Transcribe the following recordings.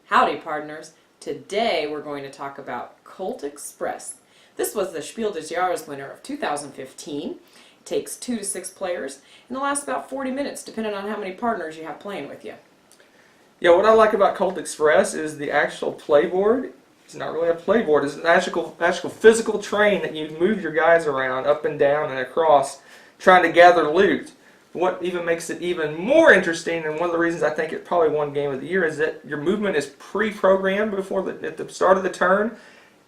Howdy, partners. Today we're going to talk about Colt Express. This was the Spiel des Jahres winner of 2015. It takes 2 to 6 players and it lasts about 40 minutes depending on how many partners you have playing with you. Yeah, what I like about Colt Express is the actual playboard. It's not really a playboard, it's an actual physical train that you move your guys around up and down and across trying to gather loot. What even makes it even more interesting, and one of the reasons I think it probably won Game of the Year, is that your movement is pre-programmed at the start of the turn,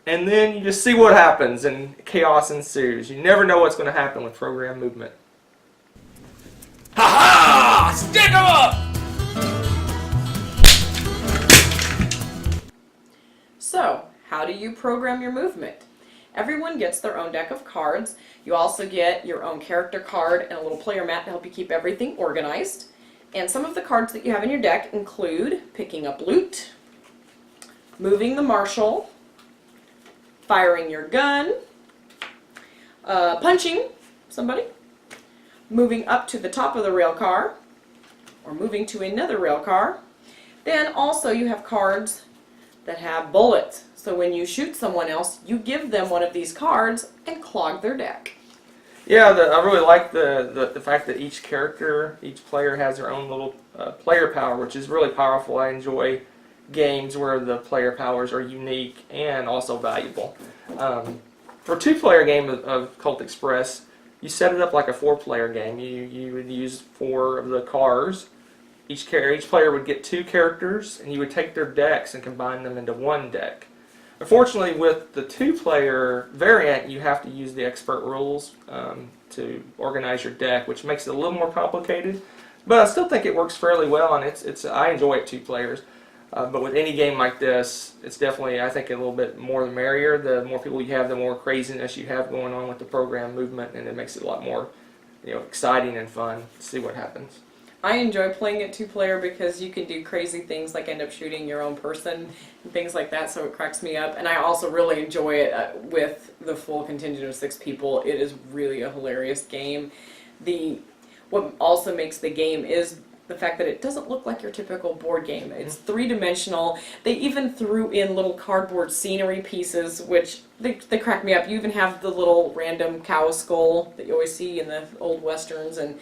and then you just see what happens and chaos ensues. You never know what's going to happen with program movement. Ha ha! Stick 'em up! So, how do you program your movement? Everyone gets their own deck of cards. You also get your own character card and a little player mat to help you keep everything organized. And some of the cards that you have in your deck include picking up loot, moving the marshal, firing your gun, punching somebody, moving up to the top of the rail car, or moving to another rail car. Then also you have cards that have bullets. So when you shoot someone else, you give them one of these cards and clog their deck. Yeah, I really like the fact that each player has their own little player power, which is really powerful. I enjoy games where the player powers are unique and also valuable. For a 2-player game of Colt Express, you set it up like a 4-player game. You would use 4 of the cars. Each player would get 2 characters, and you would take their decks and combine them into one deck. Unfortunately, with the 2-player variant, you have to use the expert rules to organize your deck, which makes it a little more complicated. But I still think it works fairly well, and I enjoy it 2 players. But with any game like this, it's definitely, I think, a little bit more the merrier. The more people you have, the more craziness you have going on with the program movement, and it makes it a lot more, exciting and fun to see what happens. I enjoy playing it 2-player because you can do crazy things like end up shooting your own person and things like that, so it cracks me up. And I also really enjoy it with the full contingent of 6 people. It is really a hilarious game. What also makes the game is the fact that it doesn't look like your typical board game. It's 3-dimensional. They even threw in little cardboard scenery pieces, which they crack me up. You even have the little random cow skull that you always see in the old westerns, and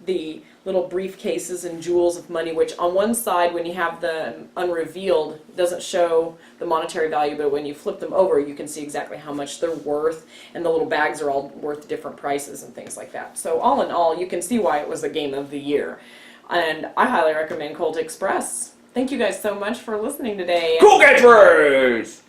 the little briefcases and jewels of money, which on one side, when you have them unrevealed, doesn't show the monetary value, but when you flip them over, you can see exactly how much they're worth, and the little bags are all worth different prices and things like that. So all in all, you can see why it was the Game of the Year. And I highly recommend Colt Express. Thank you guys so much for listening today. Cool catchphrase!